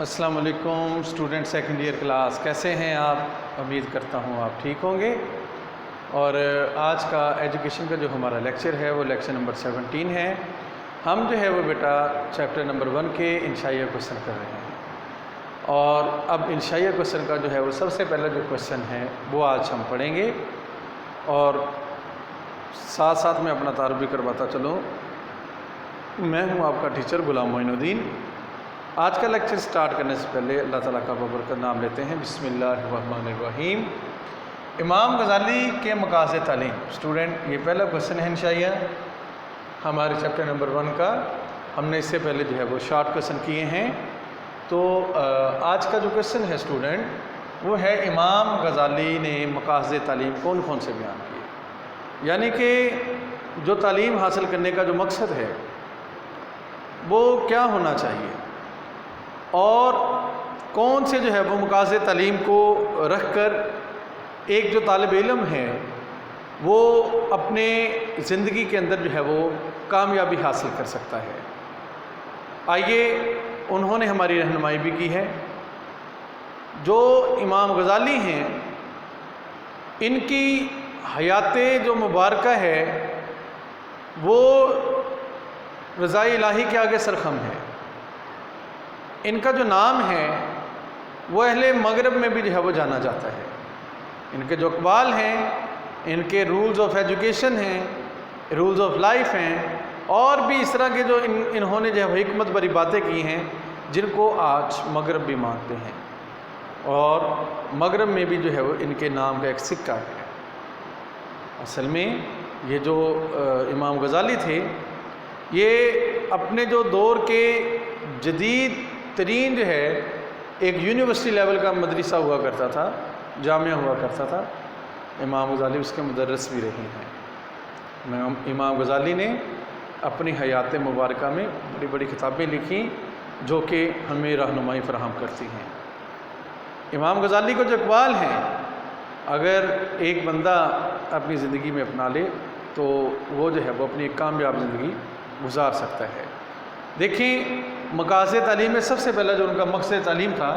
السلام علیکم student second year class, کیسے ہیں آپ؟ امید کرتا ہوں آپ ٹھیک ہوں گے۔ اور آج کا ایجوکیشن کا جو ہمارا لیکچر ہے وہ لیکچر نمبر 17 ہے۔ ہم جو ہے وہ بیٹا چیپٹر نمبر 1 کے انشائیہ کوسچن کر رہے ہیں، اور اب انشائیہ کوسچن کا جو ہے وہ سب سے پہلا جو کوسچن ہے وہ آج ہم پڑھیں گے، اور ساتھ ساتھ میں اپنا تعارف بھی کرواتا چلوں۔ میں ہوں آپ کا ٹیچر غلام معین الدین۔ آج کا لیکچر سٹارٹ کرنے سے پہلے اللہ تعالیٰ کا بابرکت نام لیتے ہیں۔ بسم اللہ الرحمن الرحیم۔ امام غزالی کے مقاصد تعلیم۔ اسٹوڈنٹ، یہ پہلا کوسچن ہے انشائیہ ہمارے چیپٹر نمبر 1 کا۔ ہم نے اس سے پہلے جو ہے وہ شارٹ کوسچن کیے ہیں، تو آج کا جو کوسچن ہے اسٹوڈنٹ وہ ہے امام غزالی نے مقاصد تعلیم کون کون سے بیان کیے، یعنی کہ جو تعلیم حاصل کرنے کا جو مقصد ہے وہ کیا ہونا چاہیے، اور کون سے جو ہے وہ مقاصد تعلیم کو رکھ کر ایک جو طالب علم ہے وہ اپنے زندگی کے اندر جو ہے وہ کامیابی حاصل کر سکتا ہے۔ آئیے، انہوں نے ہماری رہنمائی بھی کی ہے۔ جو امام غزالی ہیں ان کی حیات جو مبارکہ ہے وہ رضائے الہی کے آگے سرخم ہے۔ ان کا جو نام ہے وہ اہل مغرب میں بھی جو ہے وہ جانا جاتا ہے۔ ان کے جو اقوال ہیں، ان کے رولز آف ایجوکیشن ہیں، رولز آف لائف ہیں، اور بھی اس طرح کے جو انہوں نے جو ہے وہ حکمت بری باتیں کی ہیں جن کو آج مغرب بھی مانتے ہیں، اور مغرب میں بھی جو ہے وہ ان کے نام کا ایک سکہ ہے۔ اصل میں یہ جو امام غزالی تھے یہ اپنے جو دور کے جدید ترین جو ہے ایک یونیورسٹی لیول کا مدرسہ ہوا کرتا تھا، جامعہ ہوا کرتا تھا۔ امام غزالی اس کے مدرس بھی رہے ہیں۔ امام غزالی نے اپنی حیات مبارکہ میں بڑی بڑی کتابیں لکھیں جو کہ ہمیں رہنمائی فراہم کرتی ہیں۔ امام غزالی کو جو اقوال ہیں اگر ایک بندہ اپنی زندگی میں اپنا لے تو وہ جو ہے وہ اپنی ایک کامیاب زندگی گزار سکتا ہے۔ دیکھیں، مقاصد تعلیم میں سب سے پہلا جو ان کا مقصد تعلیم تھا،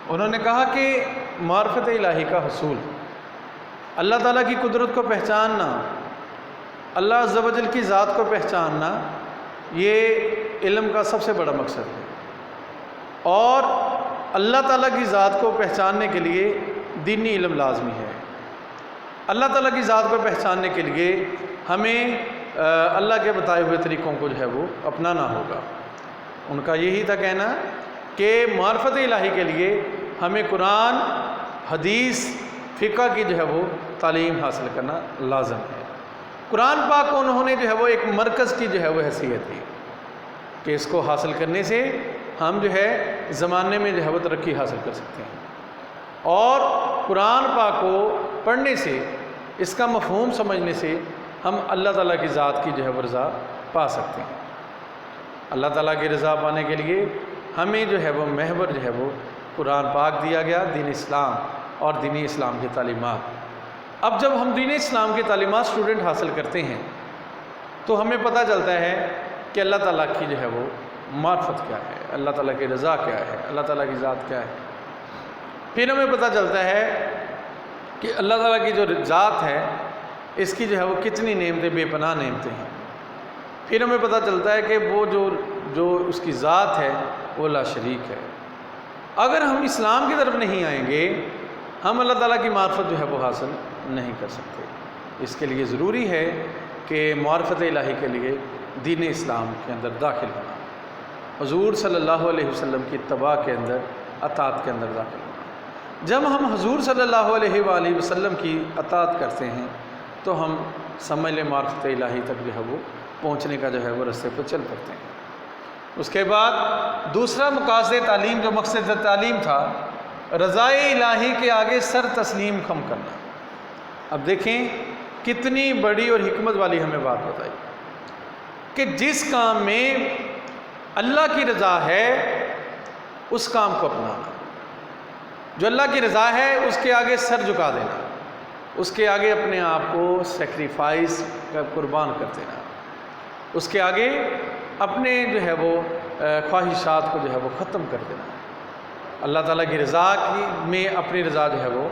انہوں نے کہا کہ معرفت الہی کا حصول، اللہ تعالیٰ کی قدرت کو پہچاننا، اللہ عز و جل کی ذات کو پہچاننا، یہ علم کا سب سے بڑا مقصد ہے۔ اور اللہ تعالیٰ کی ذات کو پہچاننے کے لیے دینی علم لازمی ہے۔ اللہ تعالیٰ کی ذات کو پہچاننے کے لیے ہمیں اللہ کے بتائے ہوئے طریقوں کو جو ہے وہ اپنانا ہوگا۔ ان کا یہی تھا کہنا کہ معرفت الہی کے لیے ہمیں قرآن، حدیث، فقہ کی جو ہے وہ تعلیم حاصل کرنا لازم ہے۔ قرآن پاک کو انہوں نے جو ہے وہ ایک مرکز کی جو ہے وہ حیثیت دی کہ اس کو حاصل کرنے سے ہم جو ہے زمانے میں جو ہے وہ ترقی حاصل کر سکتے ہیں، اور قرآن پاک کو پڑھنے سے، اس کا مفہوم سمجھنے سے ہم اللہ تعالیٰ کی ذات کی جو ہے وہ رضا پا سکتے ہیں۔ اللہ تعالیٰ کی رضا پانے کے لیے ہمیں جو ہے وہ محور جو ہے وہ قرآن پاک دیا گیا، دین اسلام اور دین اسلام کی تعلیمات۔ اب جب ہم دین اسلام کی تعلیمات اسٹوڈنٹ حاصل کرتے ہیں تو ہمیں پتہ چلتا ہے کہ اللہ تعالیٰ کی جو ہے وہ معرفت کیا ہے، اللہ تعالیٰ کی رضا کیا ہے، اللہ تعالیٰ کی ذات کیا ہے۔ پھر ہمیں پتہ چلتا ہے کہ اللہ تعالیٰ کی جو ذات ہے اس کی جو ہے وہ کتنی نعمتیں، بے پناہ نعمتیں ہیں۔ پھر ہمیں پتہ چلتا ہے کہ وہ جو اس کی ذات ہے وہ لا شریک ہے۔ اگر ہم اسلام کی طرف نہیں آئیں گے ہم اللہ تعالیٰ کی معرفت جو ہے وہ حاصل نہیں کر سکتے۔ اس کے لیے ضروری ہے کہ معرفت الہی کے لیے دین اسلام کے اندر داخل ہونا، حضور صلی اللہ علیہ وسلم کی اتباع کے اندر، اطاعت کے اندر داخل ہونا۔ جب ہم حضور صلی اللہ علیہ وآلہ وسلم کی اطاعت کرتے ہیں تو ہم سمجھ لیں معرفت الہی تک جو ہے وہ پہنچنے کا جو ہے وہ راستے پر چل پڑتے ہیں۔ اس کے بعد دوسرا مقاصد تعلیم جو مقصد تعلیم تھا، رضائے الہی کے آگے سر تسلیم خم کرنا۔ اب دیکھیں کتنی بڑی اور حکمت والی ہمیں بات بتائی کہ جس کام میں اللہ کی رضا ہے اس کام کو اپنانا، جو اللہ کی رضا ہے اس کے آگے سر جھکا دینا، اس کے آگے اپنے آپ کو سیکریفائس قربان کر دینا، اس کے آگے اپنے جو ہے وہ خواہشات کو جو ہے وہ ختم کر دینا، اللہ تعالیٰ کی رضا میں اپنی رضا جو ہے وہ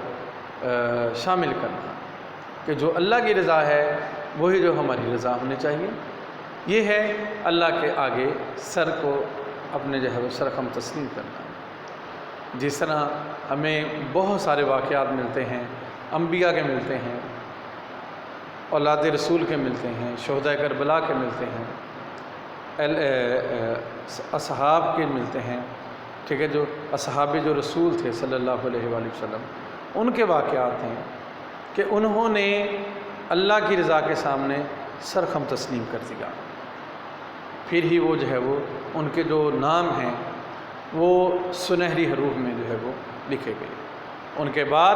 شامل کرنا، کہ جو اللہ کی رضا ہے وہی جو ہماری رضا ہونی چاہیے۔ یہ ہے اللہ کے آگے سر کو اپنے جو ہے وہ سرخم تسلیم کرنا۔ جس طرح ہمیں بہت سارے واقعات ملتے ہیں، انبیاء کے ملتے ہیں، اولاد رسول کے ملتے ہیں، شہداء کربلا کے ملتے ہیں، اصحاب کے ملتے ہیں، ٹھیک ہے، جو اصحاب جو رسول تھے صلی اللہ علیہ وآلہ وسلم، ان کے واقعات ہیں کہ انہوں نے اللہ کی رضا کے سامنے سرخم تسلیم کر دیا، پھر ہی وہ جو ہے وہ ان کے جو نام ہیں وہ سنہری حروف میں جو ہے وہ لکھے گئے۔ ان کے بعد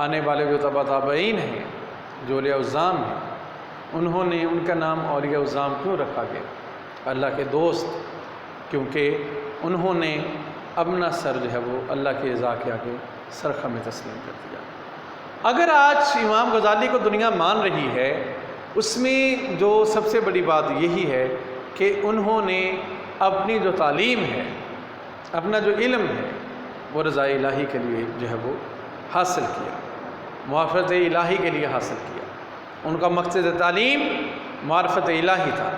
آنے والے جو تبع تابعین ہیں، جو اولیاء الزام ہیں، انہوں نے ان کا نام اولیاء الزام کیوں رکھا گیا؟ اللہ کے دوست، کیونکہ انہوں نے اپنا سر جو ہے وہ اللہ کی رضا کے آگے سرخم میں تسلیم کر دیا۔ اگر آج امام غزالی کو دنیا مان رہی ہے، اس میں جو سب سے بڑی بات یہی ہے کہ انہوں نے اپنی جو تعلیم ہے، اپنا جو علم ہے، وہ رضا الہی کے لیے جو ہے وہ حاصل کیا، معرفت الہی کے لیے حاصل کیا۔ ان کا مقصد تعلیم معرفت الہی تھا،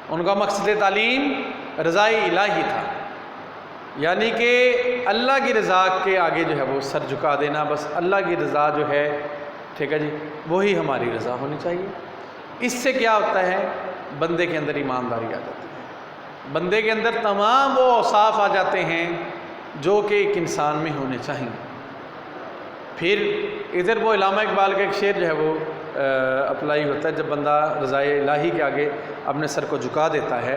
ان کا مقصد تعلیم رضا الہی تھا، یعنی کہ اللہ کی رضا کے آگے جو ہے وہ سر جھکا دینا، بس اللہ کی رضا جو ہے، ٹھیک ہے جی، وہی ہماری رضا ہونی چاہیے۔ اس سے کیا ہوتا ہے؟ بندے کے اندر ایمانداری آ جاتی ہے، بندے کے اندر تمام وہ اوصاف آ جاتے ہیں جو کہ ایک انسان میں ہونے چاہیے۔ پھر ادھر وہ علامہ اقبال کا ایک شعر جو ہے وہ اپلائی ہوتا ہے، جب بندہ رضا الہی کے آگے اپنے سر کو جھکا دیتا ہے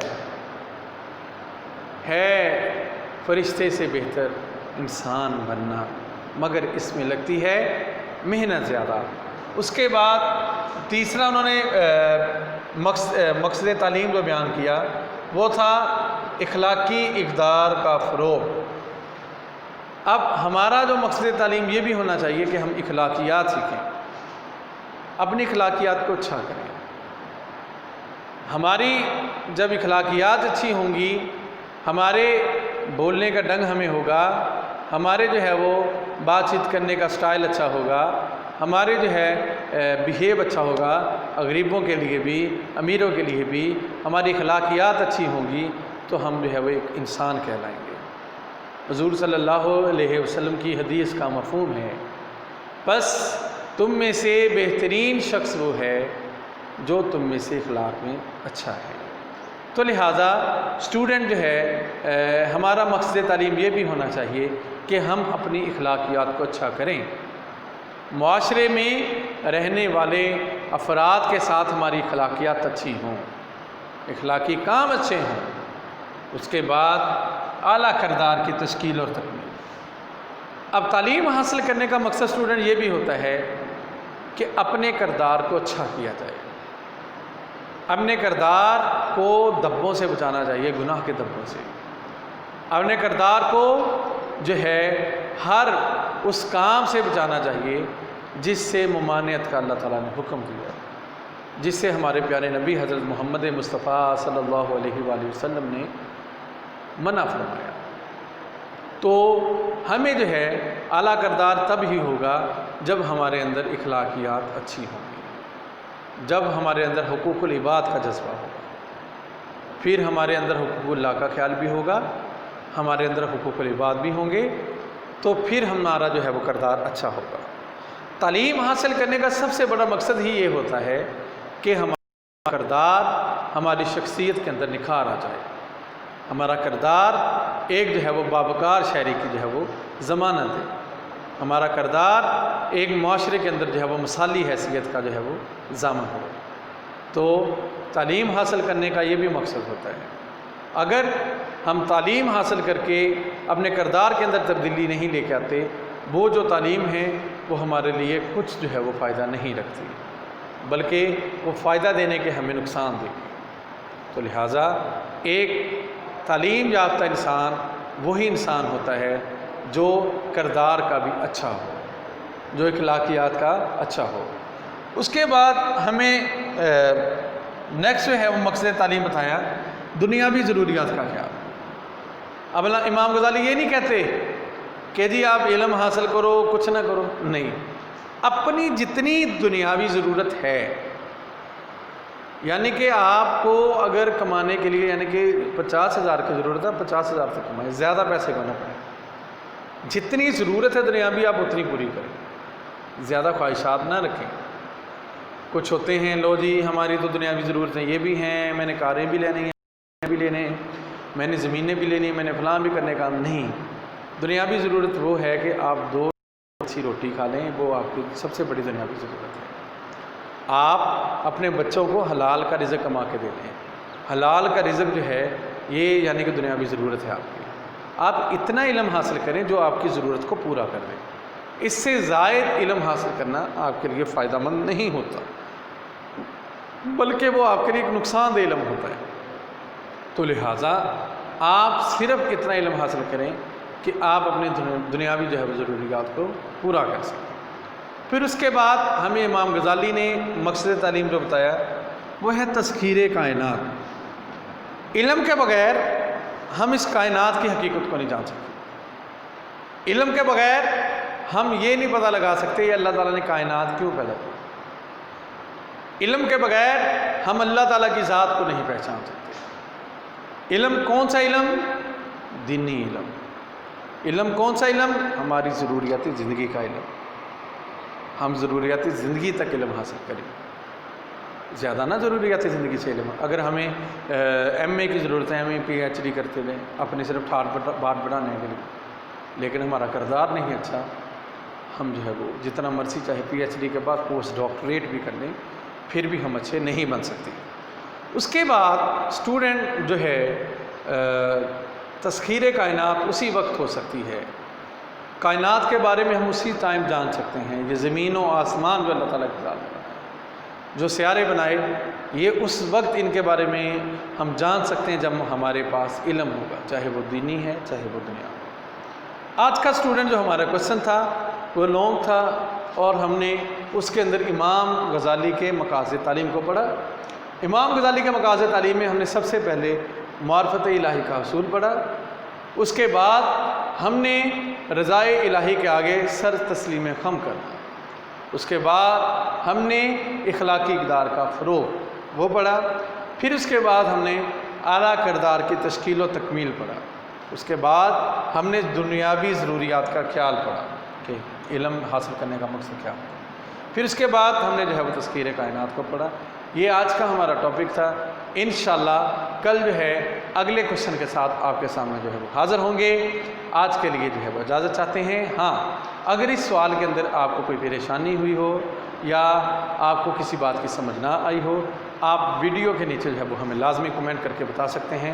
فرشتے سے بہتر انسان بننا، مگر اس میں لگتی ہے محنت زیادہ۔ اس کے بعد تیسرا انہوں نے مقصد تعلیم جو بیان کیا وہ تھا اخلاقی اقدار کا فروغ۔ اب ہمارا جو مقصد تعلیم یہ بھی ہونا چاہیے کہ ہم اخلاقیات سیکھیں، اپنی اخلاقیات کو اچھا کریں۔ ہماری جب اخلاقیات اچھی ہوں گی، ہمارے بولنے کا ڈھنگ ہمیں ہوگا، ہمارے جو ہے وہ بات چیت کرنے کا سٹائل اچھا ہوگا، ہمارے جو ہے بیہیو اچھا ہوگا، غریبوں کے لیے بھی امیروں کے لیے بھی ہماری اخلاقیات اچھی ہوں گی، تو ہم جو ہے وہ ایک انسان کہلائیں گے۔ حضور صلی اللہ علیہ وسلم کی حدیث کا مفہوم ہے، بس تم میں سے بہترین شخص وہ ہے جو تم میں سے اخلاق میں اچھا ہے۔ تو لہٰذا اسٹوڈنٹ جو ہے، ہمارا مقصد تعلیم یہ بھی ہونا چاہیے کہ ہم اپنی اخلاقیات کو اچھا کریں، معاشرے میں رہنے والے افراد کے ساتھ ہماری اخلاقیات اچھی ہوں، اخلاقی کام اچھے ہوں، اس کے بعد اعلیٰ کردار کی تشکیل اور تکمیل۔ اب تعلیم حاصل کرنے کا مقصد اسٹوڈنٹ یہ بھی ہوتا ہے کہ اپنے کردار کو اچھا کیا جائے، اپنے کردار کو دبوں سے بچانا چاہیے، گناہ کے دبوں سے، اپنے کردار کو جو ہے ہر اس کام سے بچانا چاہیے جس سے ممانعت کا اللہ تعالیٰ نے حکم دیا، جس سے ہمارے پیارے نبی حضرت محمد مصطفیٰ صلی اللہ علیہ وآلہ وسلم نے منع فرمایا۔ تو ہمیں جو ہے اعلیٰ کردار تب ہی ہوگا جب ہمارے اندر اخلاقیات اچھی ہوں گی، جب ہمارے اندر حقوق العباد کا جذبہ ہوگا، پھر ہمارے اندر حقوق اللہ کا خیال بھی ہوگا، ہمارے اندر حقوق العباد بھی ہوں گے، تو پھر ہمارا جو ہے وہ کردار اچھا ہوگا۔ تعلیم حاصل کرنے کا سب سے بڑا مقصد ہی یہ ہوتا ہے کہ ہمارا کردار ہماری شخصیت کے اندر نکھار آ جائے، ہمارا کردار ایک جو ہے وہ باوقار شہری کی جو ہے وہ ضمانت ہے، ہمارا کردار ایک معاشرے کے اندر جو ہے وہ مثالی حیثیت کا جو ہے وہ ضامن ہو۔ تو تعلیم حاصل کرنے کا یہ بھی مقصد ہوتا ہے۔ اگر ہم تعلیم حاصل کر کے اپنے کردار کے اندر تبدیلی نہیں لے کے آتے، وہ جو تعلیم ہے وہ ہمارے لیے کچھ جو ہے وہ فائدہ نہیں رکھتی، بلکہ وہ فائدہ دینے کے ہمیں نقصان دے گی۔ تو لہٰذا ایک تعلیم یافتہ انسان وہی انسان ہوتا ہے جو کردار کا بھی اچھا ہو، جو اخلاقیات کا اچھا ہو۔ اس کے بعد ہمیں نیکسٹ جو ہے وہ مقصد تعلیم بتایا دنیاوی ضروریات کا خیال۔ اب امام غزالی یہ نہیں کہتے کہ جی آپ علم حاصل کرو کچھ نہ کرو، نہیں، اپنی جتنی دنیاوی ضرورت ہے، یعنی کہ آپ کو اگر کمانے کے لیے یعنی کہ 50,000 کی ضرورت ہے، 50,000 سے کمائیں، زیادہ پیسے کو نہ پڑے، جتنی ضرورت ہے دنیاوی آپ اتنی پوری کریں، زیادہ خواہشات نہ رکھیں۔ کچھ ہوتے ہیں لو جی ہماری تو دنیاوی ضرورتیں یہ بھی ہیں، میں نے کاریں بھی لینی ہیں، بھی لینے، میں نے زمینیں بھی لینی، میں نے فلاں بھی کرنے کا، نہیں، دنیاوی ضرورت وہ ہے کہ آپ 2 اچھی روٹی کھا لیں، وہ آپ کی سب سے بڑی دنیاوی ضرورت ہے۔ آپ اپنے بچوں کو حلال کا رزق کما کے دے دیں، حلال کا رزق جو ہے یہ یعنی کہ دنیاوی ضرورت ہے آپ کی۔ آپ اتنا علم حاصل کریں جو آپ کی ضرورت کو پورا کر دیں، اس سے زائد علم حاصل کرنا آپ کے لیے فائدہ مند نہیں ہوتا، بلکہ وہ آپ کے لیے ایک نقصان دہ علم ہوتا ہے۔ تو لہٰذا آپ صرف اتنا علم حاصل کریں کہ آپ اپنے دنیاوی جو ہے وہ ضروریات کو پورا کر سکیں۔ پھر اس کے بعد ہمیں امام غزالی نے مقصد تعلیم جو بتایا وہ ہے تسخیر کائنات۔ علم کے بغیر ہم اس کائنات کی حقیقت کو نہیں جان سکتے، علم کے بغیر ہم یہ نہیں پتہ لگا سکتے کہ اللہ تعالیٰ نے کائنات کیوں پیدا کی، علم کے بغیر ہم اللہ تعالیٰ کی ذات کو نہیں پہچان سکتے۔ علم کون سا علم؟ دینی علم۔ علم کون سا علم؟ ہماری ضروریات زندگی کا علم۔ ہم ضروریات زندگی تک علم حاصل کریں، زیادہ نہ ضروریات زندگی سے علم۔ اگر ہمیں ایم اے کی ضرورت ہے، ہمیں پی ایچ ڈی کرتے رہیں اپنے صرف ٹھاٹ بات بڑھانے کے لیے، لیکن ہمارا کردار نہیں اچھا، ہم جو ہے وہ جتنا مرضی چاہے پی ایچ ڈی کے بعد پوسٹ ڈاکٹریٹ بھی کر لیں پھر بھی ہم اچھے نہیں بن سکتے۔ اس کے بعد اسٹوڈنٹ جو ہے تسخیر کائنات اسی وقت ہو سکتی ہے، کائنات کے بارے میں ہم اسی ٹائم جان سکتے ہیں، یہ زمین و آسمان جو اللہ تعالیٰ کی ذات ہے، جو سیارے بنائے، یہ اس وقت ان کے بارے میں ہم جان سکتے ہیں جب ہمارے پاس علم ہوگا، چاہے وہ دینی ہے چاہے وہ دنیا۔ آج کا اسٹوڈنٹ جو ہمارا کوشچن تھا وہ لانگ تھا اور ہم نے اس کے اندر امام غزالی کے مقاصد تعلیم کو پڑھا۔ امام غزالی کے مقاصد تعلیم میں ہم نے سب سے پہلے معرفت الہی کا حصول پڑھا، اس کے بعد ہم نے رضائے الہی کے آگے سر تسلیم خم کر، اس کے بعد ہم نے اخلاقی اقدار کا فروغ وہ پڑھا، پھر اس کے بعد ہم نے اعلیٰ کردار کی تشکیل و تکمیل پڑھا، اس کے بعد ہم نے دنیاوی ضروریات کا خیال پڑھا کہ علم حاصل کرنے کا مقصد کیا ہے، پھر اس کے بعد ہم نے جو ہے وہ تسخیر کائنات کو پڑھا۔ یہ آج کا ہمارا ٹاپک تھا۔ انشاءاللہ کل جو ہے اگلے کوشچن کے ساتھ آپ کے سامنے جو ہے وہ حاضر ہوں گے۔ آج کے لیے جو ہے وہ اجازت چاہتے ہیں۔ ہاں، اگر اس سوال کے اندر آپ کو کوئی پریشانی ہوئی ہو یا آپ کو کسی بات کی سمجھ نہ آئی ہو، آپ ویڈیو کے نیچے جو ہے وہ ہمیں لازمی کمنٹ کر کے بتا سکتے ہیں۔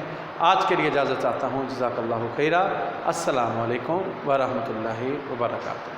آج کے لیے اجازت چاہتا ہوں۔ جزاک اللہ خیرہ۔ السلام علیکم ورحمۃ اللہ وبرکاتہ۔